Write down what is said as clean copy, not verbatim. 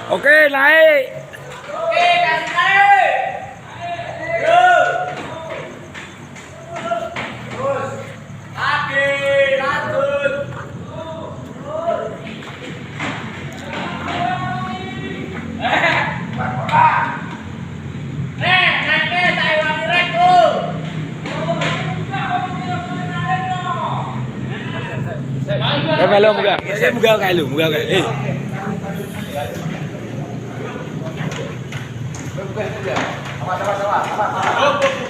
Oke, naik. Oke, kasih naik. Yuk. Terus. Lagi, lanjut. Naik deh, Taiwan direct tuh. Melo muga. Saya muga kayak lu, muga kayak. Sama.